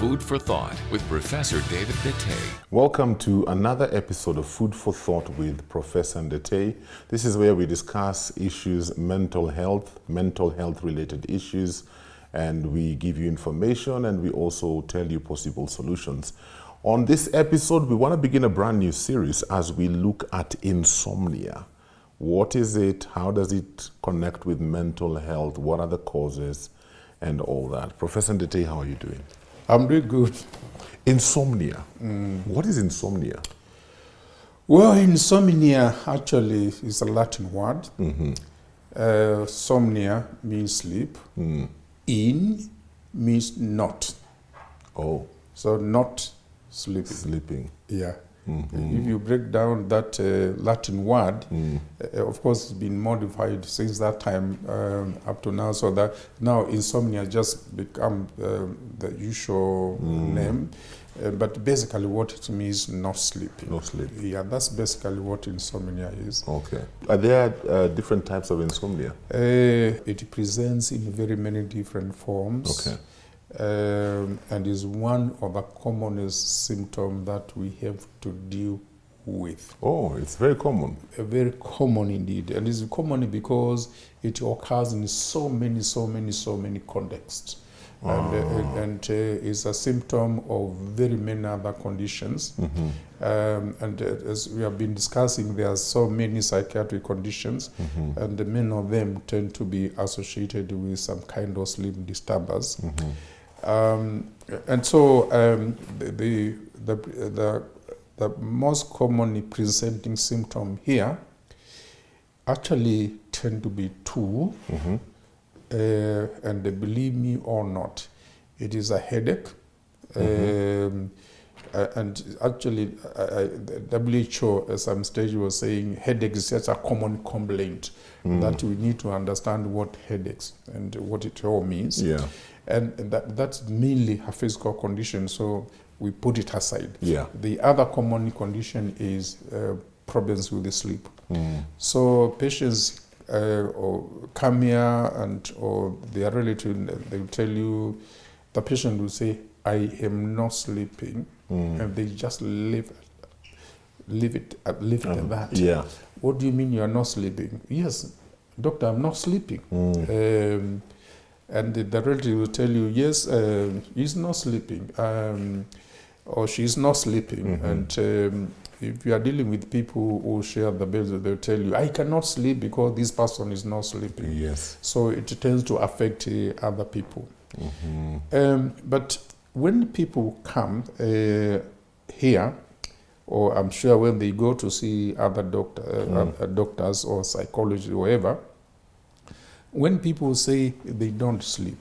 Food for Thought with Professor David Ndete. Welcome to another episode of Food for Thought with Professor Ndete. This is where we discuss issues, mental health related issues, and we give you information and we also tell you possible solutions. On this episode, we want to begin a brand new series as we look at insomnia. What is it? How does it connect with mental health? What are the causes and all that? Professor Ndete, how are you doing? I'm doing good. Insomnia. What is insomnia? Well, insomnia actually is a Latin word. Somnia means sleep. In means not. Oh. So not sleeping. Sleeping. Yeah. If you break down that Latin word, of course, it's been modified since that time up to now, so that now insomnia just become the usual name. But basically, what it means, not sleeping. Not sleeping. Yeah, that's basically what insomnia is. Okay. Are there different types of insomnia? It presents in very many different forms. Okay. And is one of the commonest symptoms that we have to deal with. Oh, it's very common. Very common indeed. And it's common because it occurs in so many contexts. And is a symptom of very many other conditions. And as we have been discussing, there are so many psychiatric conditions, and many of them tend to be associated with some kind of sleep disturbance. And so the most commonly presenting symptom here actually tend to be two. And believe me or not, it is a headache. And actually, the WHO at some stage was saying headache is just a common complaint, that we need to understand what headaches and what it all means. Yeah. And that's mainly a physical condition, so we put it aside. Yeah. The other common condition is problems with the sleep. So patients or come here or their relative, they will tell you, the patient will say, I am not sleeping, and they just leave it at that. Yeah. What do you mean you are not sleeping? Yes, doctor, I'm not sleeping. And the relative will tell you, yes, he's not sleeping, or she's not sleeping. And if you are dealing with people who share the bed, they'll tell you, I cannot sleep because this person is not sleeping. Yes. So it tends to affect other people. But when people come here, or I'm sure when they go to see other doctors or psychologists or whatever, when people say they don't sleep,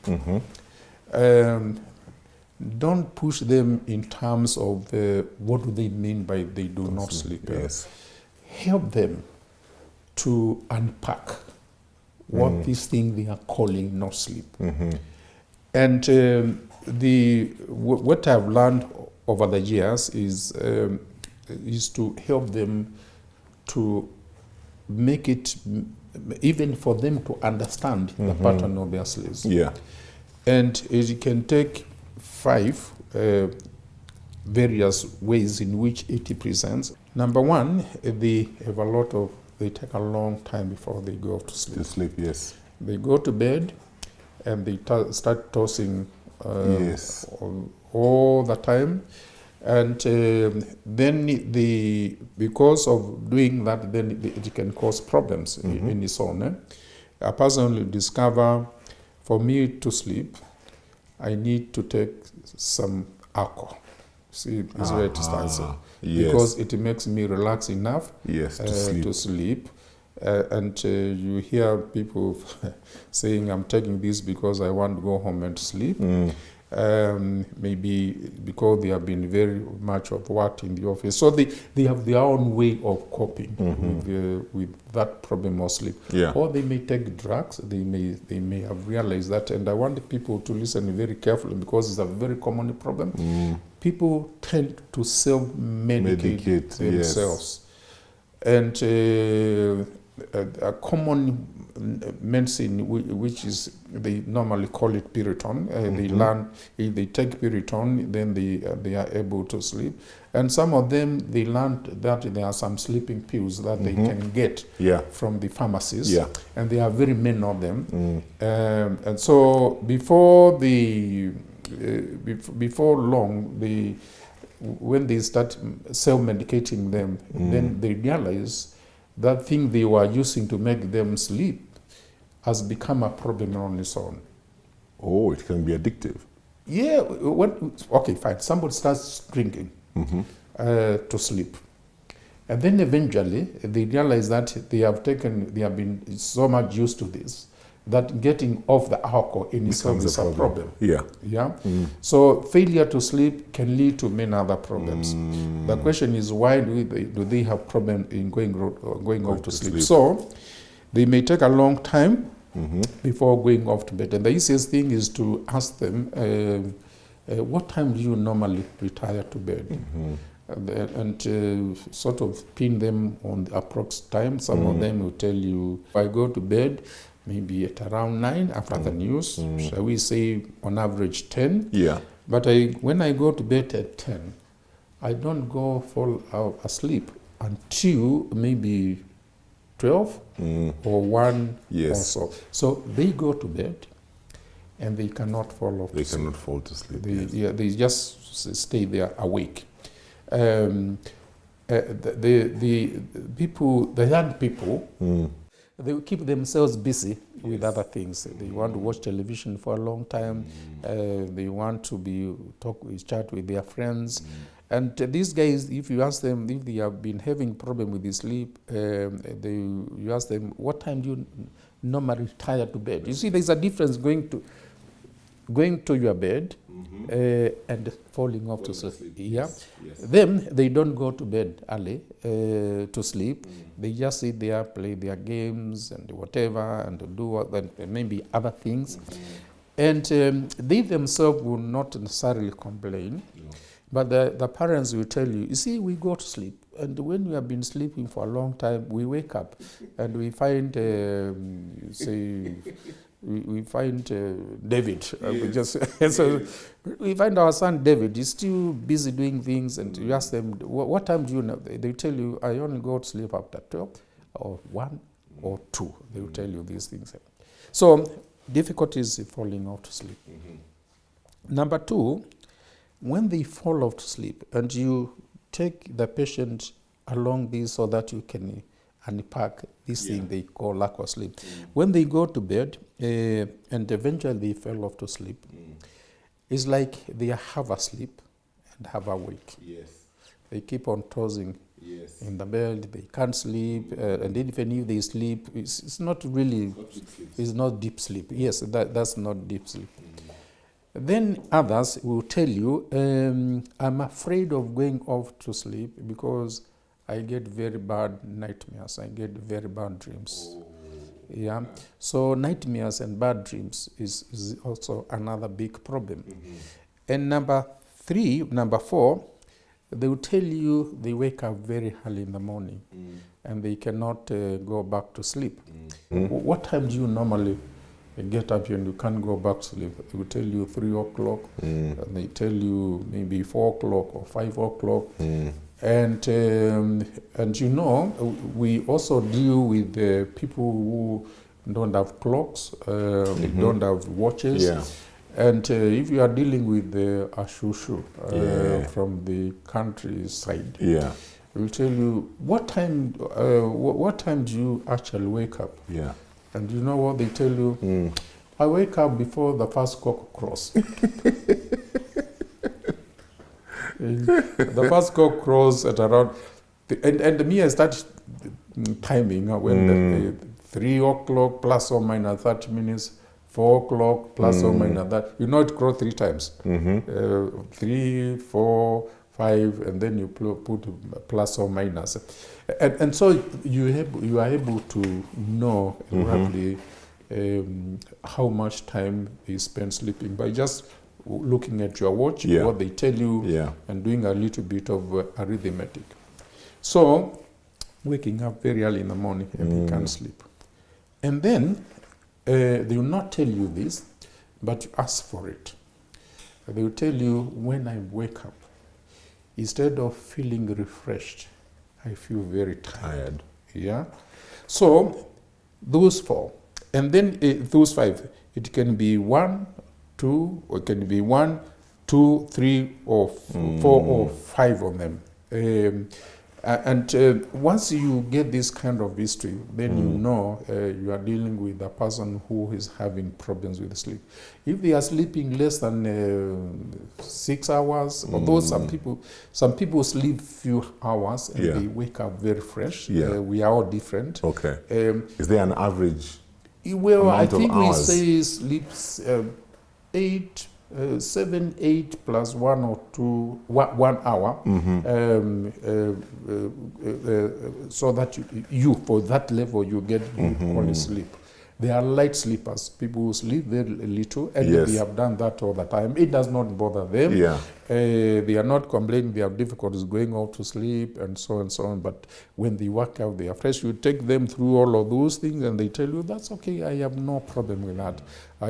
don't push them in terms of what do they mean by they do not sleep. Yes. Help them to unpack what this thing they are calling not sleep. And what I've learned over the years is to help them to make it, even for them to understand the pattern of their sleep. Yeah. And it can take 5 various ways in which it presents. Number one, they take a long time before they go to sleep. To sleep, yes. They go to bed and they start tossing yes. all the time. And then because of doing that, then it can cause problems in its own. A person will discover, for me to sleep, I need to take some alcohol. See, it's where it starts. Yes. Because it makes me relax enough to sleep. And you hear people saying, I'm taking this because I want to go home and sleep. Maybe because they have been very much of work in the office. So they have their own way of coping with that problem of sleep. Yeah. Or they may take drugs. They may have realized that. And I want people to listen very carefully because it's a very common problem. People tend to self-medicate themselves. Yes. And a common medicine, which is, they normally call it Piriton. They learn, if they take Piriton, then they are able to sleep. And some of them, they learned that there are some sleeping pills that they can get from the pharmacies. Yeah. And there are very many of them. And so before long, when they start self-medicating them, then they realize that thing they were using to make them sleep has become a problem on its own. Oh, it can be addictive. Yeah, okay, fine. Somebody starts drinking to sleep. And then eventually they realize that they have been so much used to this that getting off the alcohol in itself is a problem. Yeah. So failure to sleep can lead to many other problems. The question is, why do they have problem in going off to sleep? So they may take a long time before going off to bed. And the easiest thing is to ask them, what time do you normally retire to bed? And sort of pin them on the approx time. Some of them will tell you, I go to bed maybe at around 9 after the news, shall we say on average 10. Yeah. But when I go to bed at 10, I don't fall out asleep until maybe 12 or 1 or so. So they go to bed and they cannot fall off to sleep. They cannot fall to sleep. They just stay there awake. The young people, they keep themselves busy with other things. They want to watch television for a long time. They want to chat with their friends. And these guys, if you ask them if they have been having problem with their sleep, you ask them, what time do you normally retire to bed? You see, there's a difference going to your bed and falling off to sleep. Yes. Them, they don't go to bed early to sleep. They just sit there, play their games and whatever, and do maybe other things. And they themselves will not necessarily complain, but the parents will tell you, you see, we go to sleep. And when we have been sleeping for a long time, we wake up and we find, we find David. So we find our son David. He's still busy doing things, and you ask them, what time do you know? They tell you, I only go to sleep after 12 or 1 or 2. They will tell you these things. So difficulties in falling off to sleep. Number 2, when they fall off to sleep, and you take the patient along this so that you can unpack this thing they call lack of sleep. When they go to bed and eventually they fell off to sleep, it's like they are half asleep and half awake. They keep on tossing in the bed, they can't sleep, and even if they sleep, it's not really, it's not deep sleep. Yes, that's not deep sleep. Then others will tell you, I'm afraid of going off to sleep because I get very bad nightmares. I get very bad dreams. Yeah. So nightmares and bad dreams is also another big problem. And number 4, they will tell you they wake up very early in the morning and they cannot go back to sleep. What time do you normally get up and you can't go back to sleep? They will tell you 3 o'clock, and they tell you maybe 4 o'clock or 5 o'clock. And you know, we also deal with people who don't have clocks, they don't have watches. And if you are dealing with a shushu from the countryside, we'll tell you, what time do you actually wake up? And you know what they tell you? I wake up before the first cock crows. The first cock crows at around, and me I start timing when 3 o'clock plus or minus 30 minutes, 4 o'clock plus or minus that. You know it crows 3 times. 3, 4, 5, and then you put plus or minus. And so you are able to know roughly how much time they spend sleeping by just looking at your watch, what they tell you, and doing a little bit of arithmetic. So waking up very early in the morning and they can't sleep. And then they will not tell you this, but you ask for it. They will tell you, when I wake up, instead of feeling refreshed, I feel very tired. Yeah. So those 4, and then those 5. It can be 1, 2, or it can be 1, 2, 3, or 4 or 5 of them. Once you get this kind of history, then you know you are dealing with a person who is having problems with sleep. If they are sleeping less than 6 hours, although some people sleep few hours and they wake up very fresh. We are all different. Okay. Is there an average? Well, I think we hours? say sleeps 7, 8 plus 1 or 2, 1 hour, so that you for that level you get only sleep. They are light sleepers, people who sleep very little, and they have done that all the time. It does not bother them. They are not complaining they have difficulties going out to sleep and so on. But when they work out, they are fresh. You take them through all of those things and they tell you, that's okay, I have no problem with that.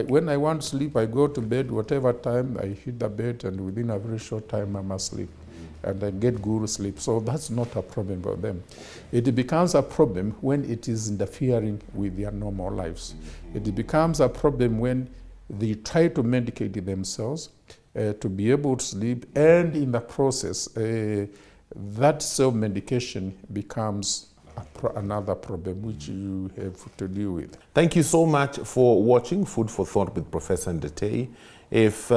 When I want to sleep, I go to bed, whatever time, I hit the bed, and within a very short time, I'm asleep. And I get good sleep. So that's not a problem for them. It becomes a problem when it is interfering with their normal lives. It becomes a problem when they try to medicate themselves to be able to sleep, and in the process, that self-medication becomes another problem which you have to deal with. Thank you so much for watching Food for Thought with Professor Ndetei. If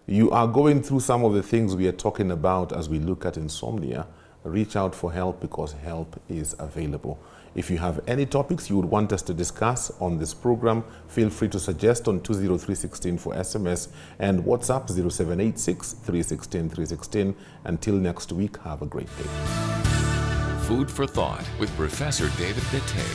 you are going through some of the things we are talking about as we look at insomnia, reach out for help, because help is available. If you have any topics you would want us to discuss on this program, feel free to suggest on 20316 for SMS and WhatsApp 0786 316 316. Until next week, have a great day. Food for Thought with Professor David Detey.